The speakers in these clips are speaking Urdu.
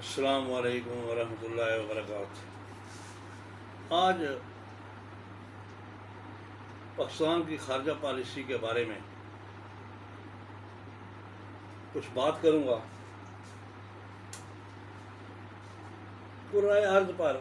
السلام علیکم ورحمۃ اللہ وبرکاتہ۔ آج پاکستان کی خارجہ پالیسی کے بارے میں کچھ بات کروں گا۔ کرۂ ارض پر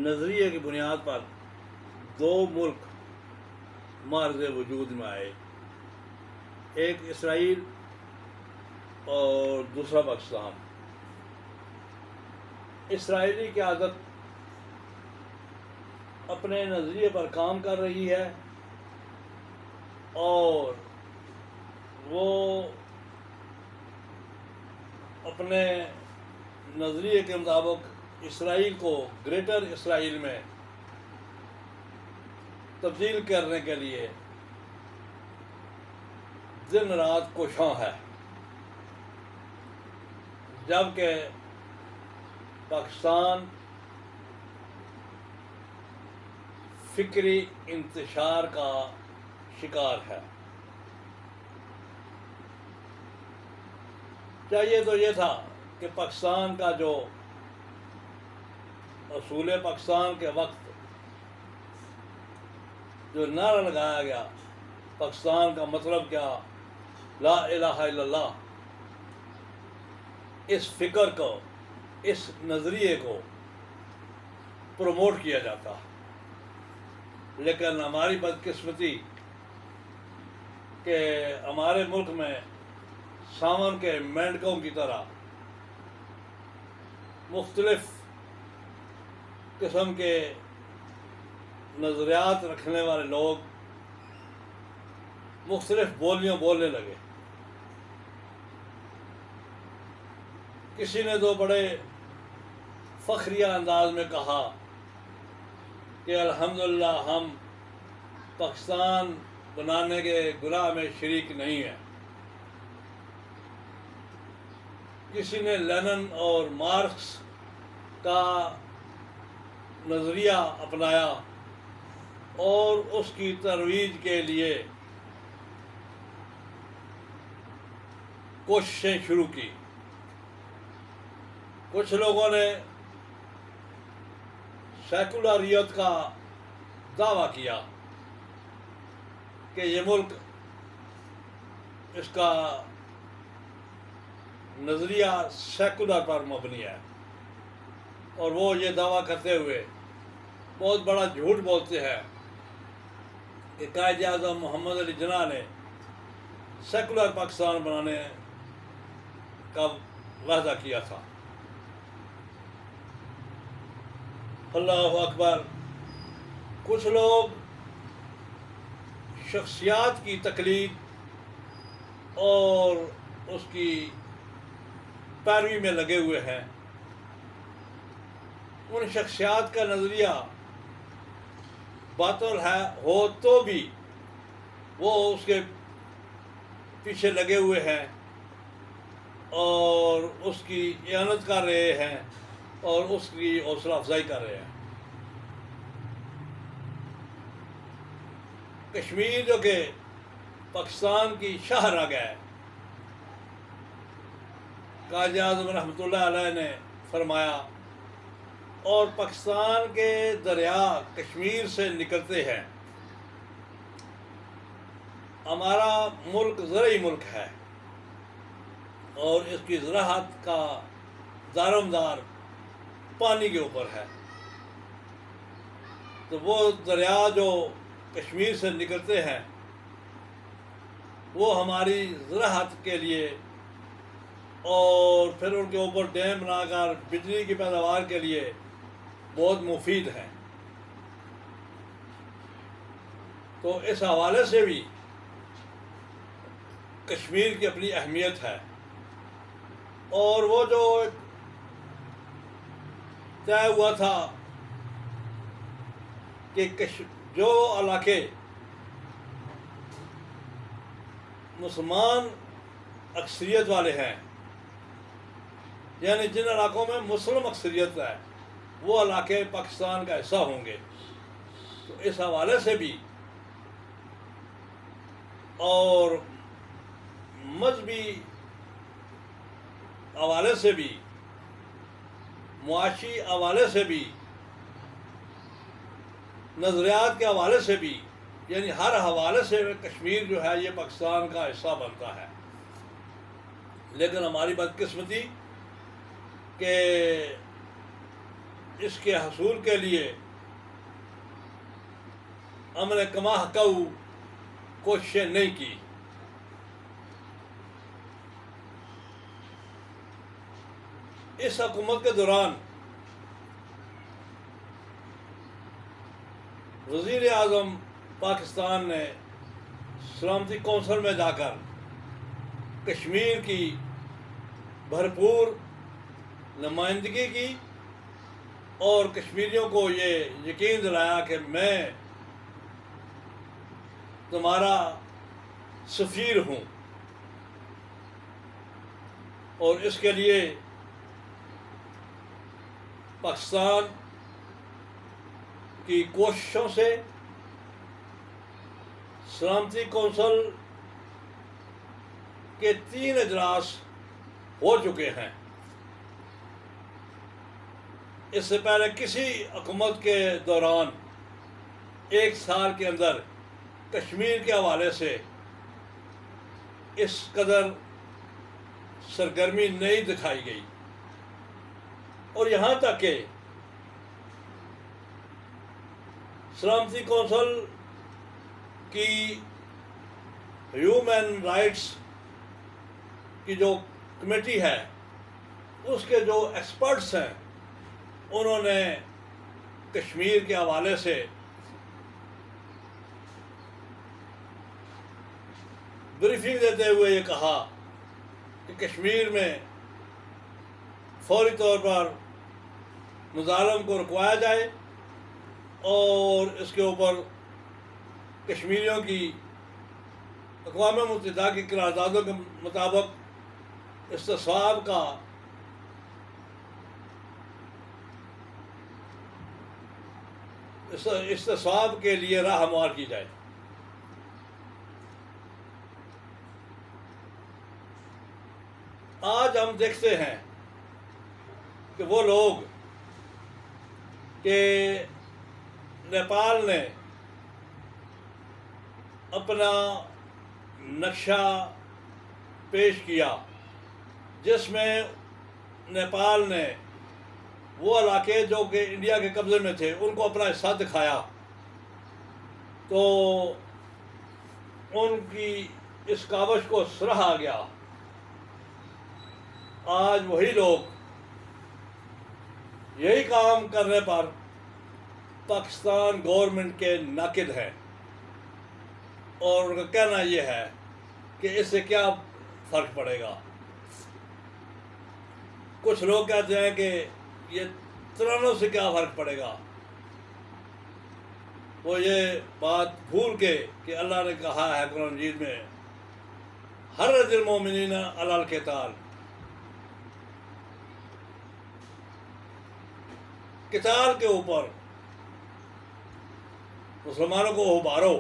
نظریے کی بنیاد پر دو ملک معرض وجود میں آئے، ایک اسرائیل اور دوسرا پاکستان۔ اسرائیلی قیادت اپنے نظریے پر کام کر رہی ہے اور وہ اپنے نظریے کے مطابق اسرائیل کو گریٹر اسرائیل میں تبدیل کرنے کے لیے دن رات کوشاں ہے، جبکہ پاکستان فکری انتشار کا شکار ہے۔ چاہیے تو یہ تھا کہ پاکستان کا جو اصول پاکستان کے وقت جو نعرہ لگایا گیا، پاکستان کا مطلب کیا، لا الہ الا اللہ، اس فکر کو، اس نظریے کو پروموٹ کیا جاتا، لیکن ہماری بدقسمتی کہ ہمارے ملک میں ساون کے مینڈکوں کی طرح مختلف قسم کے نظریات رکھنے والے لوگ مختلف بولیاں بولنے لگے۔ کسی نے تو بڑے فخریہ انداز میں کہا کہ الحمدللہ ہم پاکستان بنانے کے گناہ میں شریک نہیں ہیں۔ کسی نے لینن اور مارکس کا نظریہ اپنایا اور اس کی ترویج کے لیے کوششیں شروع کی۔ کچھ لوگوں نے سیکولریت کا دعویٰ کیا کہ یہ ملک، اس کا نظریہ سیکولر پر مبنی ہے، اور وہ یہ دعویٰ کرتے ہوئے بہت بڑا جھوٹ بولتے ہیں کہ قائد اعظم محمد علی جناح نے سیکولر پاکستان بنانے کا وعدہ کیا تھا۔ اللہ اکبر۔ کچھ لوگ شخصیات کی تقلید اور اس کی پیروی میں لگے ہوئے ہیں۔ ان شخصیات کا نظریہ باطل ہے ہو تو بھی وہ اس کے پیچھے لگے ہوئے ہیں اور اس کی اعانت کر رہے ہیں اور اس کی حوصلہ افزائی کر رہے ہیں۔ کشمیر جو کہ پاکستان کی شاہ رگ ہے، قائد اعظم رحمۃ اللہ علیہ نے فرمایا، اور پاکستان کے دریا کشمیر سے نکلتے ہیں۔ ہمارا ملک زرعی ملک ہے اور اس کی زراعت کا دارومدار پانی کے اوپر ہے، تو وہ دریا جو کشمیر سے نکلتے ہیں وہ ہماری زراعت کے لیے اور پھر ان کے اوپر ڈیم بنا کر بجلی کی پیداوار کے لیے بہت مفید ہیں۔ تو اس حوالے سے بھی کشمیر کی اپنی اہمیت ہے، اور وہ جو طے ہوا تھا کہ جو علاقے مسلمان اکثریت والے ہیں، یعنی جن علاقوں میں مسلم اکثریت ہے، وہ علاقے پاکستان کا حصہ ہوں گے۔ تو اس حوالے سے بھی اور مذہبی حوالے سے بھی، معاشی حوالے سے بھی، نظریات کے حوالے سے بھی، یعنی ہر حوالے سے کشمیر جو ہے یہ پاکستان کا حصہ بنتا ہے۔ لیکن ہماری بدقسمتی کہ اس کے حصول کے لیے ہم نے کما حقہ کوششیں نہیں کی۔ اس حکومت کے دوران وزیر اعظم پاکستان نے سلامتی کونسل میں جا کر کشمیر کی بھرپور نمائندگی کی اور کشمیریوں کو یہ یقین دلایا کہ میں تمہارا سفیر ہوں، اور اس کے لیے پاکستان کی کوششوں سے سلامتی کونسل کے 3 اجلاس ہو چکے ہیں۔ اس سے پہلے کسی حکومت کے دوران 1 سال کے اندر کشمیر کے حوالے سے اس قدر سرگرمی نہیں دکھائی گئی، اور یہاں تک کہ سلامتی کونسل کی ہیومن رائٹس کی جو کمیٹی ہے، اس کے جو ایکسپرٹس ہیں، انہوں نے کشمیر کے حوالے سے بریفنگ دیتے ہوئے یہ کہا کہ کشمیر میں فوری طور پر مظالم کو رکوایا جائے اور اس کے اوپر کشمیریوں کی اقوام متحدہ کی قراردادوں کے مطابق استصواب کے لیے راہ ہموار کی جائے۔ آج ہم دیکھتے ہیں کہ وہ لوگ کہ نیپال نے اپنا نقشہ پیش کیا، جس میں نیپال نے وہ علاقے جو کہ انڈیا کے قبضے میں تھے ان کو اپنا حصہ دکھایا، تو ان کی اس کاوش کو سراہا گیا۔ آج وہی لوگ یہی کام کرنے پر پاکستان گورنمنٹ کے ناقد ہیں، اور ان کا کہنا یہ ہے کہ اس سے کیا فرق پڑے گا۔ کچھ لوگ کہتے ہیں کہ یہ ترانوں سے کیا فرق پڑے گا۔ وہ یہ بات بھول کے کہ اللہ نے کہا ہے قرآن مجید میں حرض المومنین علی القتال، قتال کے اوپر مسلمانوں کو ابھارو،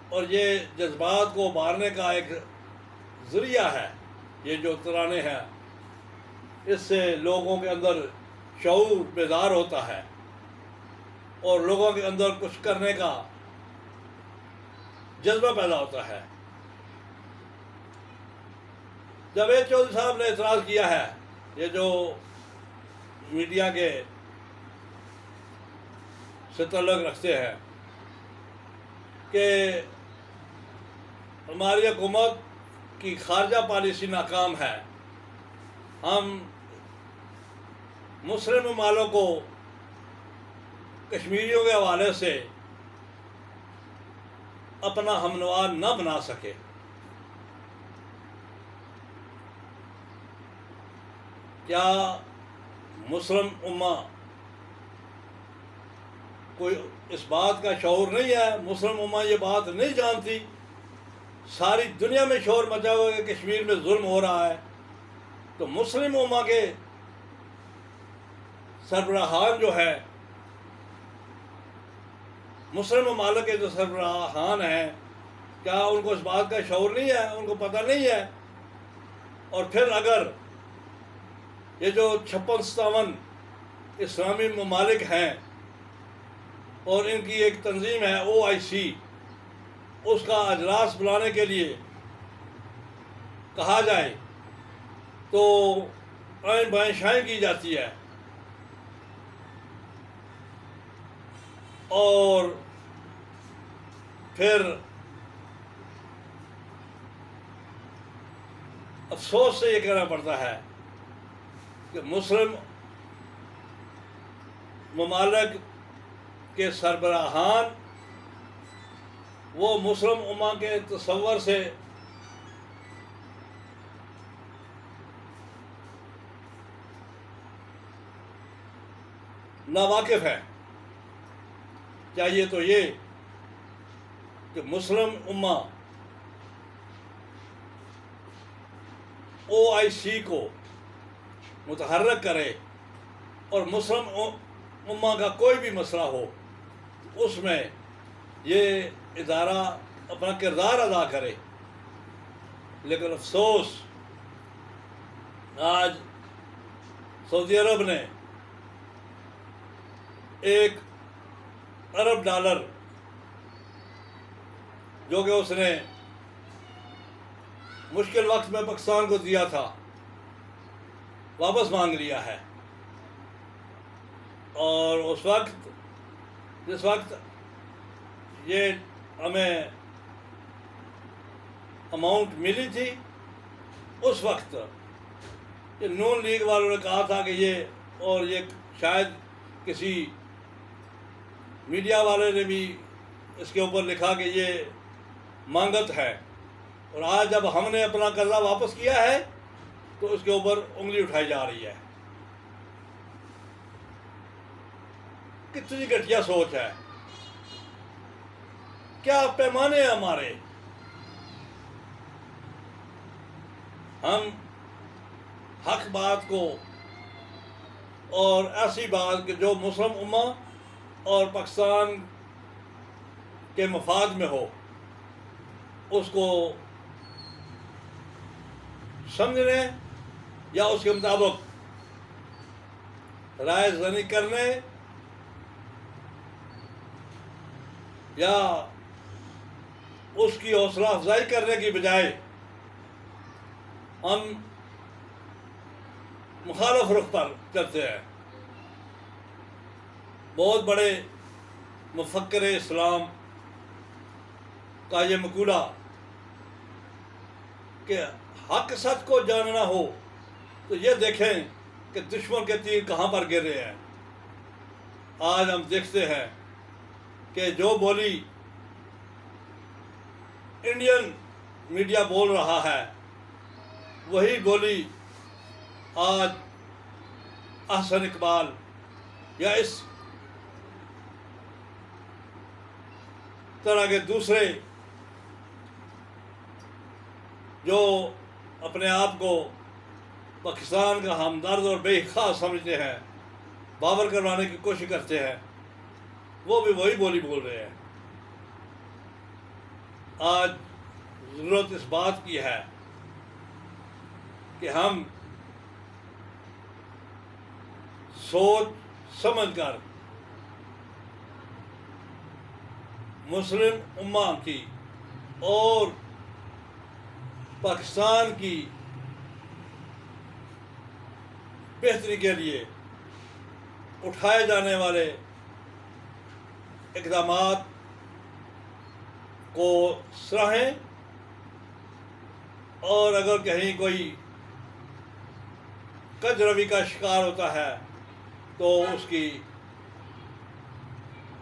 اور یہ جذبات کو ابھارنے کا ایک ذریعہ ہے یہ جو ترانے ہیں۔ اس سے لوگوں کے اندر شعور بیدار ہوتا ہے اور لوگوں کے اندر کچھ کرنے کا جذبہ پیدا ہوتا ہے۔ جاوید چودھری صاحب نے اعتراض کیا ہے، یہ جو میڈیا کے سے تعلق رکھتے ہیں، کہ ہماری حکومت کی خارجہ پالیسی ناکام ہے، ہم مسلم ممالک کو کشمیریوں کے حوالے سے اپنا ہمنوا نہ بنا سکے۔ کیا مسلم امہ کوئی اس بات کا شعور نہیں ہے؟ مسلم امہ یہ بات نہیں جانتی؟ ساری دنیا میں شور مچا ہوا ہے کہ کشمیر میں ظلم ہو رہا ہے، تو مسلم امہ کے سربراہان جو ہے، مسلم ممالک کے جو سربراہان ہیں، کیا ان کو اس بات کا شعور نہیں ہے؟ ان کو پتہ نہیں ہے؟ اور پھر اگر یہ جو 56-57 اسلامی ممالک ہیں اور ان کی ایک تنظیم ہے OIC، اس کا اجلاس بلانے کے لیے کہا جائے تو آئیں بائیں شائیں کی جاتی ہے، اور پھر افسوس سے یہ کہنا پڑتا ہے کہ مسلم ممالک کے سربراہان وہ مسلم امہ کے تصور سے ناواقف ہے۔ چاہیے تو یہ کہ مسلم امہ OIC کو متحرک کرے، اور مسلم امہ کا کوئی بھی مسئلہ ہو اس میں یہ ادارہ اپنا کردار ادا کرے۔ لیکن افسوس، آج سعودی عرب نے $1 ارب جو کہ اس نے مشکل وقت میں پاکستان کو دیا تھا، واپس مانگ لیا ہے، اور جس وقت یہ ہمیں اماؤنٹ ملی تھی، اس وقت یہ نون لیگ والوں نے کہا تھا کہ یہ، اور یہ شاید کسی میڈیا والے نے بھی اس کے اوپر لکھا کہ یہ مانگت ہے، اور آج جب ہم نے اپنا قرضہ واپس کیا ہے تو اس کے اوپر انگلی اٹھائی جا رہی ہے۔ کتنی گھٹیا سوچ ہے، کیا پیمانے ہیں ہمارے۔ ہم حق بات کو، اور ایسی بات کہ جو مسلم امہ اور پاکستان کے مفاد میں ہو، اس کو سمجھنے یا اس کے مطابق رائے زنی کرنے یا اس کی حوصلہ افزائی کرنے کی بجائے ہم مخالف رخ پر چلتے ہیں۔ بہت بڑے مفکر اسلام کا یہ مقولہ کہ حق سچ کو جاننا ہو تو یہ دیکھیں کہ دشمن کے تیر کہاں پر گر رہے ہیں۔ آج ہم دیکھتے ہیں کہ جو بولی انڈین میڈیا بول رہا ہے، وہی بولی آج احسن اقبال یا اس طرح کے دوسرے جو اپنے آپ کو پاکستان کا ہمدرد اور بے خاص سمجھتے ہیں، باور کروانے کی کوشش کرتے ہیں، وہ بھی وہی بولی بول رہے ہیں۔ آج ضرورت اس بات کی ہے کہ ہم سوچ سمجھ کر مسلم امہ کی اور پاکستان کی بہتری کے لیے اٹھائے جانے والے اقدامات کو سراہیں، اور اگر کہیں کوئی کج روی کا شکار ہوتا ہے تو اس کی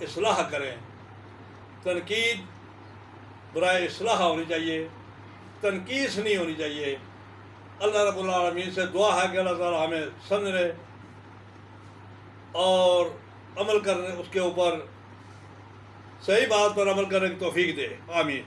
اصلاح کریں۔ تنقید برائے اصلاح ہونی چاہیے، تنقیص نہیں ہونی چاہیے۔ اللہ رب العالمین سے دعا ہے کہ اللہ تعالیٰ ہمیں سمجھنے اور عمل کرنے، اس کے اوپر صحیح بات پر عمل کرنے کی توفیق دے۔ آمین۔